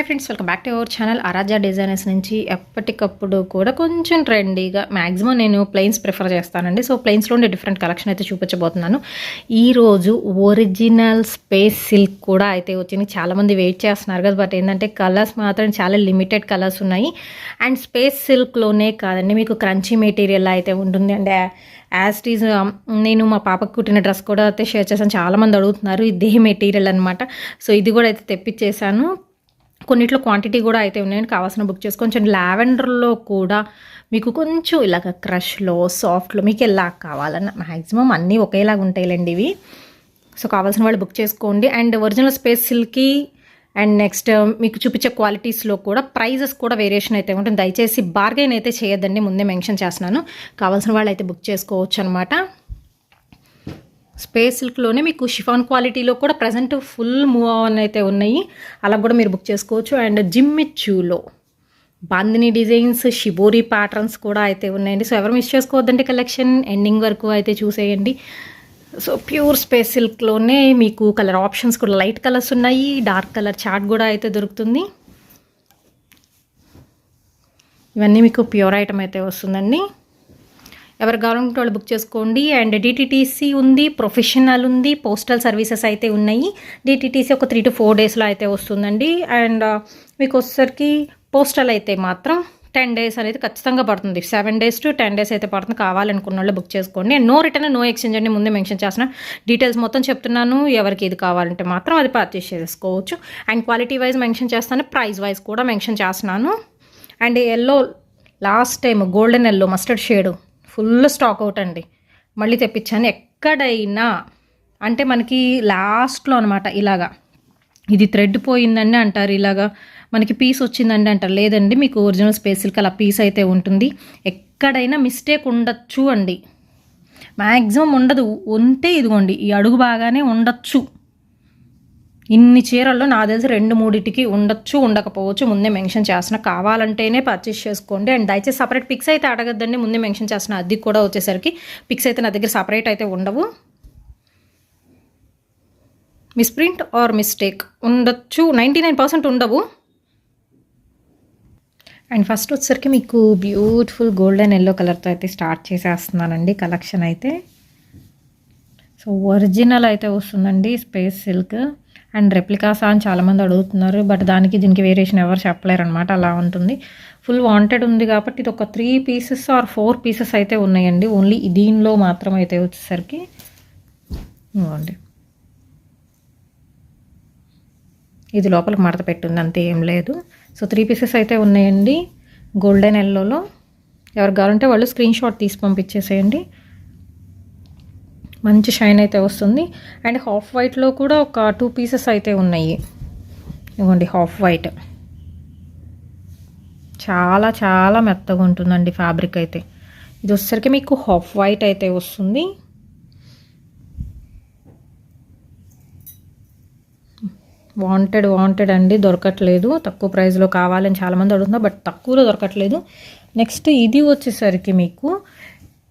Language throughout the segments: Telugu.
Hi friends, welcome back to our channel. Aaradhya designers నుంచి ఎప్పటికప్పుడు కూడా కొంచెం ట్రెండీగా మ్యాక్సిమం నేను ప్లెయిన్స్ ప్రిఫర్ చేస్తానండి. సో ప్లెయిన్స్లోనే డిఫరెంట్ కలెక్షన్ అయితే చూపించబోతున్నాను. ఈరోజు ఒరిజినల్ స్పేస్ సిల్క్ కూడా అయితే వచ్చింది. చాలామంది వెయిట్ చేస్తున్నారు కదా, బట్ ఏంటంటే కలర్స్ మాత్రం చాలా లిమిటెడ్ కలర్స్ ఉన్నాయి. అండ్ స్పేస్ సిల్క్లోనే కాదండి, మీకు క్రంచీ మెటీరియల్ అయితే ఉంటుంది. అండ్ యాజ్ ఈజ్ నేను మా పాపకు కుట్టిన డ్రెస్ కూడా అయితే షేర్ చేశాను. చాలామంది అడుగుతున్నారు ఇదే మెటీరియల్ అనమాట. సో ఇది కూడా అయితే తెప్పించేశాను. కొన్నిట్లో క్వాంటిటీ కూడా అయితే ఉన్నాయండి, కావాల్సిన బుక్ చేసుకో. కొంచెం లావెండర్లో కూడా మీకు కొంచెం ఇలాగ క్రష్లో సాఫ్ట్లో మీకు ఎలా కావాలన్న మ్యాక్సిమం అన్నీ ఒకేలాగా ఉంటాయిలేండి ఇవి. సో కావాల్సిన వాళ్ళు బుక్ చేసుకోండి. అండ్ ఒరిజినల్ స్పేస్ సిల్క్కి అండ్ నెక్స్ట్ మీకు చూపించే క్వాలిటీస్లో కూడా ప్రైజెస్ కూడా వేరియేషన్ అయితే ఉంటుంది. దయచేసి బార్గెన్ అయితే చేయొద్దండి, ముందే మెన్షన్ చేస్తున్నాను. కావాల్సిన వాళ్ళు అయితే బుక్ చేసుకోవచ్చు అనమాట. స్పేస్ సిల్క్లోనే మీకు షిఫాన్ క్వాలిటీలో కూడా ప్రజెంట్ ఫుల్ మూవ్ ఆన్ అయితే ఉన్నాయి, అలా కూడా మీరు బుక్ చేసుకోవచ్చు. అండ్ జిమ్మిచ్యూలో బాందిని డిజైన్స్, షిబోరి ప్యాటర్న్స్ కూడా అయితే ఉన్నాయండి. సో ఎవరు మిస్ చేసుకోవద్దండి, కలెక్షన్ ఎండింగ్ వరకు అయితే చూసేయండి. సో ప్యూర్ స్పేస్ సిల్క్లోనే మీకు కలర్ ఆప్షన్స్ కూడా లైట్ కలర్స్ ఉన్నాయి, డార్క్ కలర్ చార్ట్ కూడా అయితే దొరుకుతుంది. ఇవన్నీ మీకు ప్యూర్ ఐటమ్ అయితే వస్తుందండి. ఎవరు కావాలంటే వాళ్ళు బుక్ చేసుకోండి. అండ్ డిటీటీసీ ఉంది, ప్రొఫెషనల్ ఉంది, పోస్టల్ సర్వీసెస్ అయితే ఉన్నాయి. డిటీటీసీ ఒక 3 to 4 డేస్లో అయితే వస్తుందండి. అండ్ మీకు వచ్చేసరికి పోస్టల్ అయితే మాత్రం 10 days అనేది ఖచ్చితంగా పడుతుంది. 7 days to 10 days అయితే పడుతుంది. కావాలనుకున్న వాళ్ళు బుక్ చేసుకోండి. And no return no exchange అని ముందే మెన్షన్ చేసిన డీటెయిల్స్ మొత్తం చెప్తున్నాను. ఎవరికి ఇది కావాలంటే మాత్రం అది పర్చేస్ చేసుకోవచ్చు. అండ్ క్వాలిటీ వైజ్ మెన్షన్ చేస్తాను, ప్రైస్ వైజ్ కూడా మెన్షన్ చేస్తున్నాను. And yellow last time golden yellow mustard shade full stock out అండి, మళ్ళీ తెప్పించాను. ఎక్కడైనా అంటే మనకి లాస్ట్లో అనమాట ఇలాగా ఇది థ్రెడ్ పోయిందండి అంటారు, ఇలాగా మనకి పీస్ వచ్చిందండి అంటారు. లేదండి, మీకు ఒరిజినల్ స్పేస్ సిల్క్ అలా పీస్ అయితే ఉంటుంది. ఎక్కడైనా మిస్టేక్ ఉండొచ్చు అండి, మ్యాక్సిమం ఉండదు. ఉంటే ఇదిగోండి ఈ అడుగు బాగానే ఉండొచ్చు. ఇన్ని చీరల్లో నాకు తెలిసి 2-3టికి ఉండొచ్చు, ఉండకపోవచ్చు. ముందే మెన్షన్ చేసిన, కావాలంటేనే పర్చేస్ చేసుకోండి. అండ్ దయచేసి సపరేట్ పిక్స్ అయితే అడగద్దండి, ముందే మెన్షన్ చేసిన. అది కూడా వచ్చేసరికి పిక్స్ అయితే నా దగ్గర సపరేట్ అయితే ఉండవు. మిస్ప్రింట్ ఆర్ మిస్టేక్ ఉండొచ్చు, 99% ఉండవు. అండ్ ఫస్ట్ వచ్చేసరికి మీకు బ్యూటిఫుల్ గోల్డెన్ ఎల్లో కలర్తో అయితే స్టార్ట్ చేసేస్తున్నానండి కలెక్షన్ అయితే. సో ఒరిజినల్ అయితే వస్తుందండి స్పేస్ సిల్క్. అండ్ రెప్లికాసా అని చాలామంది అడుగుతున్నారు, బట్ దానికి దీనికి వేరియేషన్ ఎవరు చెప్పలేరు అనమాట, అలా ఉంటుంది. ఫుల్ వాంటెడ్ ఉంది కాబట్టి ఇది ఒక 3 pieces ఆర్ 4 pieces అయితే ఉన్నాయండి. ఓన్లీ దీనిలో మాత్రం అయితే వచ్చేసరికి ఇవ్వండి, ఇది లోపలికి మడత పెట్టుంది, అంతే, ఏం లేదు. సో 3 pieces అయితే ఉన్నాయండి గోల్డెన్ ఎల్లోలో. ఎవరు కావాలంటే వాళ్ళు స్క్రీన్ షాట్ తీసి పంపించేసేయండి. మంచి షైన్ అయితే వస్తుంది. అండ్ హాఫ్ వైట్లో కూడా ఒక 2 pieces అయితే ఉన్నాయి. ఇవ్వండి హాఫ్ వైట్, చాలా చాలా మెత్తగా ఉంటుందండి ఫ్యాబ్రిక్ అయితే. ఇది వచ్చేసరికి మీకు హాఫ్ వైట్ అయితే వస్తుంది. వాంటెడ్ అండి, దొరకట్లేదు. తక్కువ ప్రైస్లో కావాలని చాలామంది అడుగుతున్నారు, బట్ తక్కువలో దొరకట్లేదు. నెక్స్ట్ ఇది వచ్చేసరికి మీకు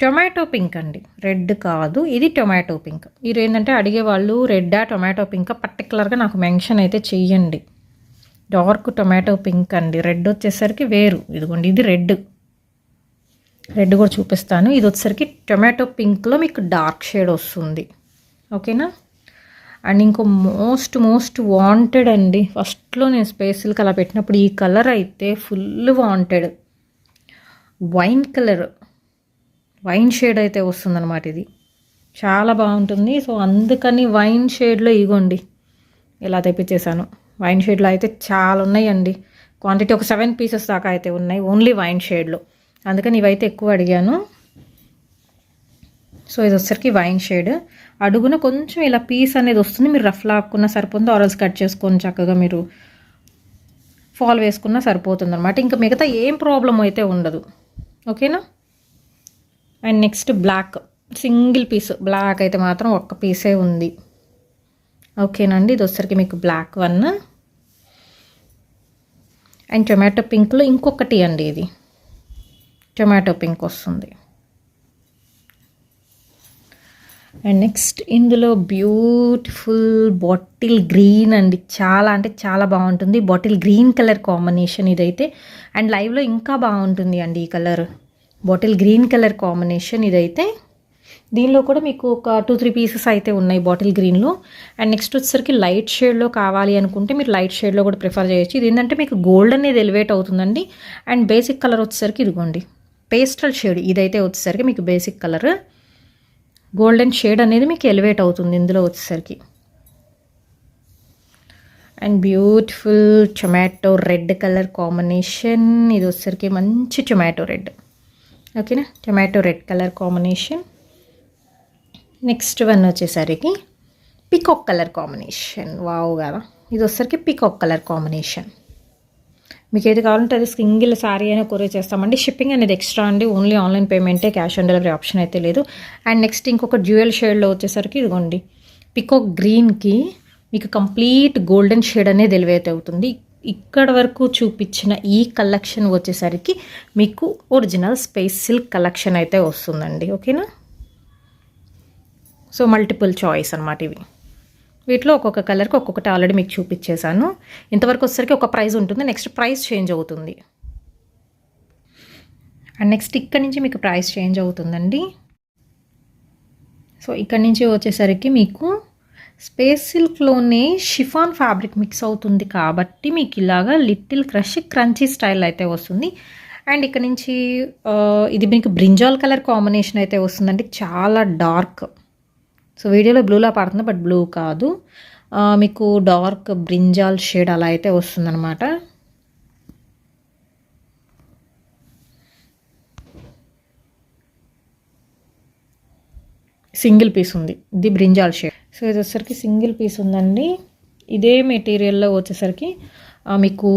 టొమాటో పింక్ అండి, రెడ్ కాదు, ఇది టొమాటో పింక్. మీరు ఏంటంటే అడిగేవాళ్ళు రెడ్డా టొమాటో పింక్ పర్టికులర్గా నాకు మెన్షన్ అయితే చెయ్యండి. డార్క్ టొమాటో పింక్ అండి, రెడ్ వచ్చేసరికి వేరు. ఇదిగోండి ఇది రెడ్ కూడా చూపిస్తాను. ఇది వచ్చేసరికి టొమాటో పింక్లో మీకు డార్క్ షేడ్ వస్తుంది, ఓకేనా. అండ్ ఇంకో మోస్ట్ వాంటెడ్ అండి, ఫస్ట్లో నేను స్పేస్ సిల్క్ అలా పెట్టినప్పుడు ఈ కలర్ అయితే ఫుల్ వాంటెడ్, వైన్ షేడ్ అయితే వస్తుందన్నమాట. ఇది చాలా బాగుంటుంది. సో అందుకని వైన్ షేడ్లో ఇగోండి ఇలా తెప్పించేసాను. వైన్ షేడ్లో అయితే చాలా ఉన్నాయండి, క్వాంటిటీ ఒక 7 pieces దాకా అయితే ఉన్నాయి ఓన్లీ వైన్ షేడ్లో. అందుకని ఇవైతే ఎక్కువ అడిగాను. సో ఇది వచ్చేసరికి వైన్ షేడ్, అడుగున కొంచెం ఇలా పీస్ అనేది వస్తుంది. మీరు రఫ్ లాక్కున్నా సరిపోతుంది, ఆరల్స్ కట్ చేసుకొని చక్కగా మీరు ఫాల్ వేసుకున్నా సరిపోతుంది అనమాట. ఇంకా మిగతా ఏం ప్రాబ్లం అయితే ఉండదు, ఓకేనా. And next black, single piece black అయితే మాత్రం ఒక్క పీసే ఉంది, ఓకేనండి. ఇది వచ్చేసరికి మీకు బ్లాక్ 1. అండ్ టొమాటో పింక్లో ఇంకొకటి అండి, ఇది టొమాటో పింక్ వస్తుంది. అండ్ నెక్స్ట్ ఇందులో బ్యూటిఫుల్ బాటిల్ గ్రీన్ అండి, చాలా అంటే చాలా బాగుంటుంది. బాటిల్ గ్రీన్ కలర్ కాంబినేషన్ ఇదైతే, అండ్ లైవ్లో ఇంకా బాగుంటుంది అండి ఈ colour. Bottle green colour combination ఇదైతే. దీనిలో కూడా మీకు ఒక 2-3 పీసెస్ అయితే ఉన్నాయి బాటిల్ గ్రీన్లో. అండ్ నెక్స్ట్ వచ్చేసరికి లైట్ షేడ్లో కావాలి అనుకుంటే మీరు లైట్ షేడ్లో కూడా ప్రిఫర్ చేయొచ్చు. ఇది ఏంటంటే మీకు గోల్డ్ అనేది ఎలివేట్ అవుతుందండి. అండ్ బేసిక్ కలర్ వచ్చేసరికి ఇదిగోండి పేస్టల్ షేడ్ ఇదైతే వచ్చేసరికి మీకు బేసిక్ కలర్ గోల్డెన్ షేడ్ అనేది మీకు ఎలివేట్ అవుతుంది ఇందులో వచ్చేసరికి. And beautiful tomato red colour combination ఇది వచ్చేసరికి మంచి టొమాటో రెడ్. ఓకేనా, tomato red colour combination. Next one వచ్చేసరికి పికాక్ కలర్ కాంబినేషన్. వావ్ కదా, ఇది వచ్చేసరికి పికాక్ కలర్ కాంబినేషన్. మీకు ఏది కావాలంటే అది సింగిల్ శారీ అయినా కొరియర్ చేస్తామండి. షిప్పింగ్ అనేది ఎక్స్ట్రా అండి, ఓన్లీ ఆన్లైన్ పేమెంటే, క్యాష్ ఆన్ డెలివరీ ఆప్షన్ అయితే లేదు. అండ్ నెక్స్ట్ ఇంకొక డ్యూయల్ షేడ్లో వచ్చేసరికి ఇదిగోండి పికాక్ గ్రీన్కి మీకు కంప్లీట్ గోల్డెన్ షేడ్ అనేది ఎలివేట్ అవుతుంది. ఇక్కడ వరకు చూపించిన ఈ కలెక్షన్ వచ్చేసరికి మీకు ఒరిజినల్ స్పేస్ సిల్క్ కలెక్షన్ అయితే వస్తుందండి. ఓకేనా, సో మల్టిపుల్ చాయిస్ అనమాట ఇవి. వీటిలో ఒక్కొక్క కలర్కి ఒక్కొక్కటి ఆల్రెడీ మీకు చూపించేశాను. ఇంతవరకు వచ్చేసరికి ఒక ప్రైస్ ఉంటుంది, నెక్స్ట్ ప్రైస్ చేంజ్ అవుతుంది. అండ్ నెక్స్ట్ ఇక్కడ నుంచి మీకు ప్రైస్ చేంజ్ అవుతుందండి. సో ఇక్కడ నుంచి వచ్చేసరికి మీకు స్పేస్ సిల్క్లోనే షిఫాన్ ఫ్యాబ్రిక్ మిక్స్ అవుతుంది కాబట్టి మీకు ఇలాగా లిటిల్ క్రంచీ స్టైల్ అయితే వస్తుంది. అండ్ ఇక్కడ నుంచి ఇది మీకు బ్రింజాల్ కలర్ కాంబినేషన్ అయితే వస్తుందండి, చాలా డార్క్. సో వీడియోలో బ్లూలా పడుతుంది బట్ బ్లూ కాదు, మీకు డార్క్ బ్రింజాల్ షేడ్ అలా అయితే వస్తుందన్నమాట. సింగిల్ పీస్ ఉంది, ఇది బ్రింజాల్ షేడ్. సో ఇది వచ్చేసరికి సింగిల్ పీస్ ఉందండి. ఇదే మెటీరియల్లో వచ్చేసరికి మీకు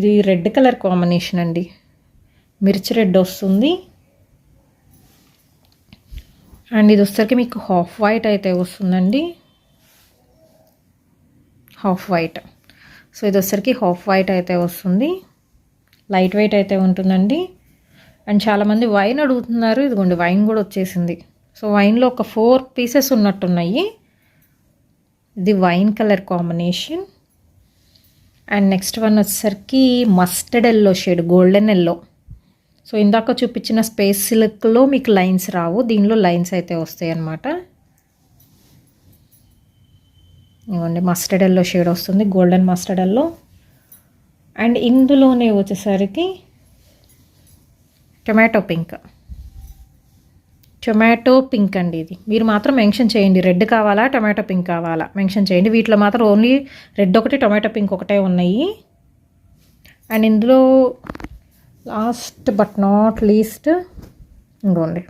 ఇది రెడ్ కలర్ కాంబినేషన్ అండి, మిర్చి రెడ్ వస్తుంది. అండ్ ఇది వచ్చేసరికి మీకు హాఫ్ వైట్ అయితే వస్తుందండి, హాఫ్ వైట్. సో ఇది వచ్చేసరికి హాఫ్ వైట్ అయితే వస్తుంది, లైట్ వెయిట్ అయితే ఉంటుందండి. అండ్ చాలామంది వైన్ అడుగుతున్నారు, ఇదిగోండి వైన్ కూడా వచ్చేసింది. సో వైన్లో ఒక 4 పీసెస్ ఉన్నట్టున్నాయి. ఇది wine colour combination. And next one వచ్చేసరికి mustard yellow shade, golden yellow. So ఇందాక చూపించిన స్పేస్ సిల్క్లో మీకు లైన్స్ రావు, దీనిలో లైన్స్ అయితే వస్తాయి అన్నమాట. ఇవ్వండి మస్టర్డ్ ఎల్లో షేడ్ వస్తుంది, గోల్డెన్ మస్టర్డ్ ఎల్లో. అండ్ ఇందులోనే వచ్చేసరికి టొమాటో పింక్ అండి. ఇది మీరు మాత్రం మెన్షన్ చేయండి, రెడ్ కావాలా టొమాటో పింక్ కావాలా మెన్షన్ చేయండి. వీటిలో మాత్రం ఓన్లీ రెడ్ ఒకటి టొమాటో పింక్ ఒకటే ఉన్నాయి. అండ్ ఇందులో లాస్ట్ బట్ నాట్ లీస్ట్ ఇంకోండి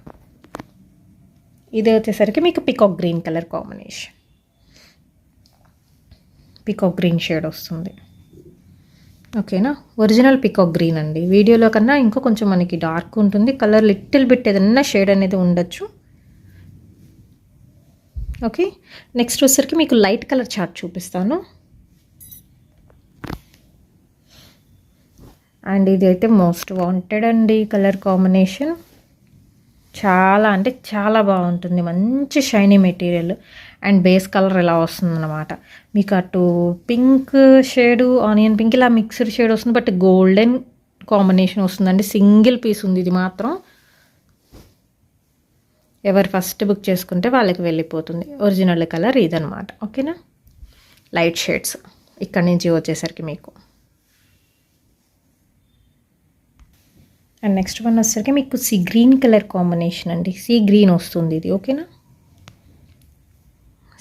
ఇది వచ్చేసరికి మీకు peacock green colour combination, peacock green shade వస్తుంది. ఓకేనా, ఒరిజినల్ పికాక్ గ్రీన్ అండి. వీడియోలో కన్నా ఇంకో కొంచెం మనకి డార్క్ ఉంటుంది కలర్, లిటిల్ బిట్ ఏదన్నా షేడ్ అనేది ఉండొచ్చు. ఓకే, నెక్స్ట్ వచ్చేసరికి మీకు లైట్ కలర్ చార్ట్ చూపిస్తాను. అండ్ ఇది అయితే మోస్ట్ వాంటెడ్ అండి కలర్ కాంబినేషన్, చాలా అంటే చాలా బాగుంటుంది, మంచి shiny material. And base colour ఇలా వస్తుందన్నమాట, మీకు అటు పింక్ షేడు ఆనియన్ పింక్ ఇలా మిక్స్డ్ షేడ్ వస్తుంది, బట్ గోల్డెన్ కాంబినేషన్ వస్తుందండి. సింగిల్ పీస్ ఉంది ఇది మాత్రం, ఎవరు ఫస్ట్ బుక్ చేసుకుంటే వాళ్ళకి వెళ్ళిపోతుంది. ఒరిజినల్ కలర్ ఇదనమాట. ఓకేనా, లైట్ షేడ్స్ ఇక్కడ నుంచి వచ్చేసరికి మీకు. అండ్ నెక్స్ట్ వన్ వచ్చేసరికి మీకు సీ గ్రీన్ కలర్ కాంబినేషన్ అండి, సీ గ్రీన్ వస్తుంది ఇది. ఓకేనా,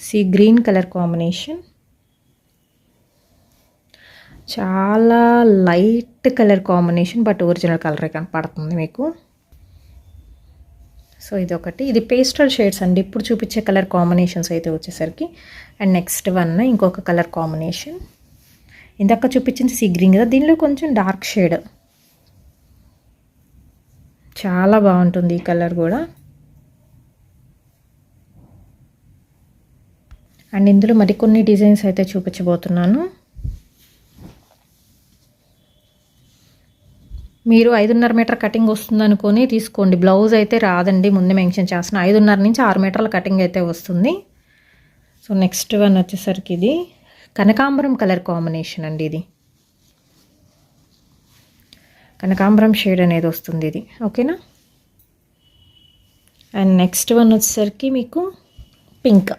సీ గ్రీన్ కలర్ కాంబినేషన్, చాలా light colour combination but original కలరే కనపడుతుంది మీకు. సో ఇది ఒకటి, ఇది పేస్టల్ షేడ్స్ అండి ఇప్పుడు చూపించే కలర్ కాంబినేషన్స్ అయితే వచ్చేసరికి. అండ్ నెక్స్ట్ వన్ ఇంకొక కలర్ కాంబినేషన్, ఇందాక చూపించింది సీ గ్రీన్ కదా, దీనిలో కొంచెం డార్క్ షేడ్, చాలా బాగుంటుంది ఈ కలర్ కూడా. అండ్ ఇందులో మరికొన్ని డిజైన్స్ అయితే చూపించబోతున్నాను. మీరు 5.5 మీటర్ కటింగ్ వస్తుంది అనుకొని తీసుకోండి. బ్లౌజ్ అయితే రాదండి, ముందే మెన్షన్ చేస్తున్నా. 5.5 నుంచి 6 మీటర్ల కటింగ్ అయితే వస్తుంది. సో నెక్స్ట్ వన్ వచ్చేసరికి ఇది కనకాంబరం కలర్ కాంబినేషన్ అండి. ఇది కనకాంబరం షేడ్ అనేది వస్తుంది ఇది, ఓకేనా. అండ్ నెక్స్ట్ వన్ వచ్చేసరికి మీకు pink,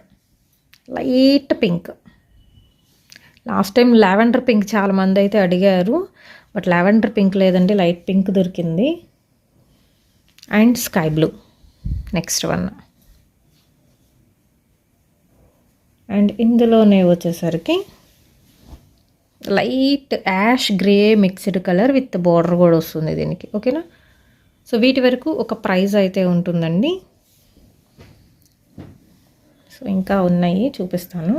light pink. Last time lavender pink చాలామంది అయితే అడిగారు, బట్ లావెండర్ పింక్ లేదండి, లైట్ పింక్ దొరికింది. And sky blue next one. And ఇందులోనే వచ్చేసరికి light ash grey mixed colour with border కూడా వస్తుంది దీనికి, ఓకేనా. సో వీటి వరకు ఒక ప్రైస్ అయితే ఉంటుందండి. సో ఇంకా ఉన్నాయి, చూపిస్తాను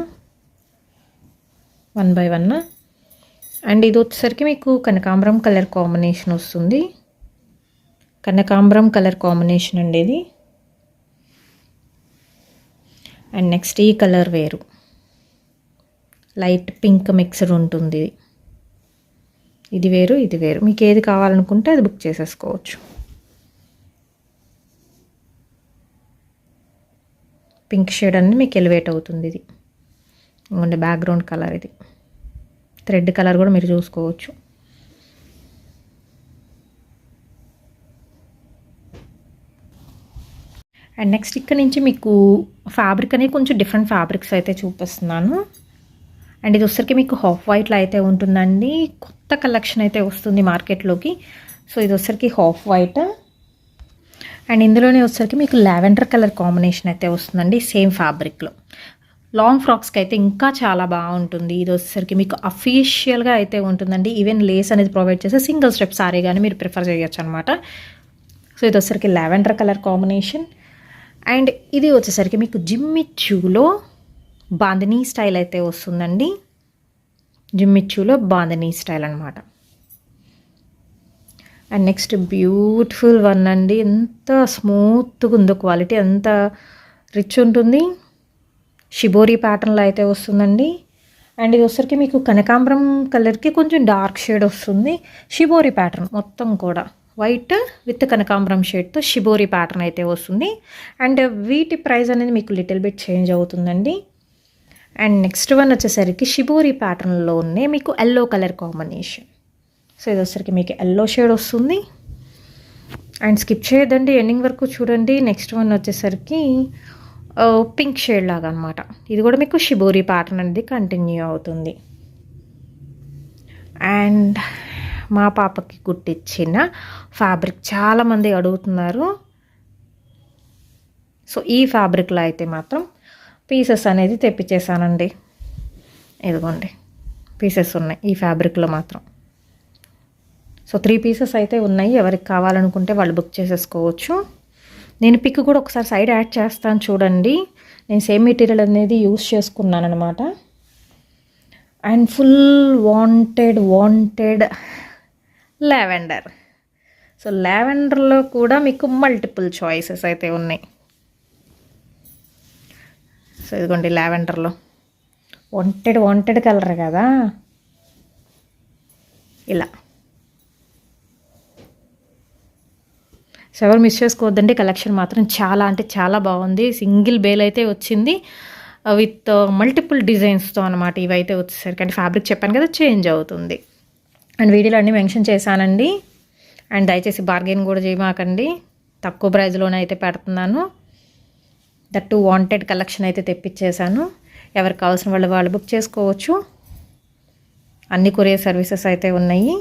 1 by 1. అండ్ ఇది వచ్చేసరికి మీకు కనకాంబరం కలర్ కాంబినేషన్ వస్తుంది. కనకాంబరం కలర్ కాంబినేషన్ అండి ఇది. అండ్ నెక్స్ట్ ఈ కలర్ వేరు, లైట్ పింక్ మిక్స్డ్ ఉంటుంది. ఇది వేరు, ఇది వేరు. మీకు ఏది కావాలనుకుంటే అది బుక్ చేసేసుకోవచ్చు. పింక్ షేడ్ అనేది మీకు ఎలివేట్ అవుతుంది. ఇది ఇంకొంటే బ్యాక్గ్రౌండ్ కలర్, ఇది థ్రెడ్ కలర్ కూడా మీరు చూసుకోవచ్చు. అండ్ నెక్స్ట్ ఇక్కడ నుంచి మీకు ఫ్యాబ్రిక్ అనేది కొంచెం డిఫరెంట్ ఫ్యాబ్రిక్స్ అయితే చూపిస్తున్నాను. అండ్ ఇది వచ్చరికి మీకు హాఫ్ వైట్లో అయితే ఉంటుందండి. కొత్త కలెక్షన్ అయితే వస్తుంది మార్కెట్లోకి. సో ఇది వచ్చరికి హాఫ్ వైట్. అండ్ ఇందులోనే వచ్చరికి మీకు లావెండర్ కలర్ కాంబినేషన్ అయితే వస్తుందండి, సేమ్ ఫ్యాబ్రిక్లో. లాంగ్ ఫ్రాక్స్కి అయితే ఇంకా చాలా బాగుంటుంది. ఇది వచ్చేసరికి మీకు అఫీషియల్గా అయితే ఉంటుందండి. ఈవెన్ లేస్ అనేది ప్రొవైడ్ చేస్తే సింగిల్ స్టెప్ సారీ కానీ మీరు ప్రిఫర్ చేయొచ్చు అనమాట. సో ఇది వచ్చేసరికి లావెండర్ కలర్ కాంబినేషన్. అండ్ ఇది వచ్చేసరికి మీకు జిమ్మిచ్చులో బాందినీ స్టైల్ అయితే వస్తుందండి. జిమ్మిచ్చులో బాందినీ స్టైల్ అనమాట. అండ్ నెక్స్ట్ బ్యూటిఫుల్ వన్ అండి. ఎంత స్మూత్గా ఉందో క్వాలిటీ, ఎంత రిచ్ ఉంటుంది. షిబోరి ప్యాటర్న్లో అయితే వస్తుందండి. అండ్ ఇది వచ్చరికి మీకు కనకాంబరం కలర్కి కొంచెం డార్క్ షేడ్ వస్తుంది. షిబోరి ప్యాటర్న్ మొత్తం కూడా వైట్ విత్ కనకాంబరం షేడ్తో షిబోరి ప్యాటర్న్ అయితే వస్తుంది. అండ్ వీటి ప్రైస్ అనేది మీకు లిటిల్ బిట్ చేంజ్ అవుతుందండి. అండ్ నెక్స్ట్ వన్ వచ్చేసరికి షిబోరి ప్యాటర్న్లోనే మీకు ఎల్లో కలర్ కాంబినేషన్. సో ఇది వచ్చరికి మీకు ఎల్లో షేడ్ వస్తుంది. అండ్ స్కిప్ చేయొద్దండి, ఎండింగ్ వరకు చూడండి. నెక్స్ట్ వన్ వచ్చేసరికి పింక్ షేడ్ లాగా అనమాట. ఇది కూడా మీకు షిబోరి ప్యాటర్న్ అనేది కంటిన్యూ అవుతుంది. అండ్ మా పాపకి కుట్టించిన ఫ్యాబ్రిక్ చాలామంది అడుగుతున్నారు. సో ఈ ఫ్యాబ్రిక్లో అయితే మాత్రం పీసెస్ అనేది తెప్పించేసానండి. ఇదిగోండి పీసెస్ ఉన్నాయి ఈ ఫ్యాబ్రిక్లో మాత్రం. సో 3 పీసెస్ అయితే ఉన్నాయి. ఎవరికి కావాలనుకుంటే వాళ్ళు బుక్ చేసేసుకోవచ్చు. నేను పిక్ కూడా ఒకసారి సైడ్ యాడ్ చేస్తాను చూడండి. నేను సేమ్ మెటీరియల్ అనేది యూస్ చేసుకున్నాను అనమాట. And full wanted lavender. So లావెండర్లో కూడా మీకు మల్టిపుల్ చాయిసెస్ అయితే ఉన్నాయి. సో ఇదిగోండి లావెండర్లో వాంటెడ్ కలర్ కదా, ఇలా. సో ఎవరు మిస్ చేసుకోవద్దండి, కలెక్షన్ మాత్రం చాలా అంటే చాలా బాగుంది. సింగిల్ బేల్ అయితే వచ్చింది విత్ మల్టిపుల్ డిజైన్స్తో అనమాట. ఇవైతే వచ్చేసరికి అంటే ఫ్యాబ్రిక్ చెప్పాను కదా చేంజ్ అవుతుంది. అండ్ వీడియోలో అన్నీ మెన్షన్ చేశానండి. అండ్ దయచేసి బార్గెన్ కూడా చేయమాకండి, తక్కువ ప్రైస్లోనే అయితే పెడుతున్నాను. దట్టు వాంటెడ్ కలెక్షన్ అయితే తెప్పించేశాను. ఎవరికి కావాల్సిన వాళ్ళు బుక్ చేసుకోవచ్చు. అన్ని కొరియర్ సర్వీసెస్ అయితే ఉన్నాయి.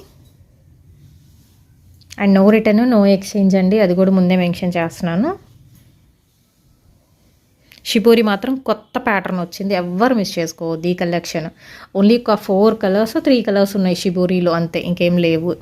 And no return no exchange అండి, అది కూడా ముందే మెన్షన్ చేస్తున్నాను. షిబోరి మాత్రం కొత్త ప్యాటర్న్ వచ్చింది, ఎవ్వరు మిస్ చేసుకోవద్దు ఈ కలెక్షన్. ఓన్లీ ఒక 4 కలర్స్ 3 కలర్స్ ఉన్నాయి షిబోరిలో, అంతే, ఇంకేం లేవు.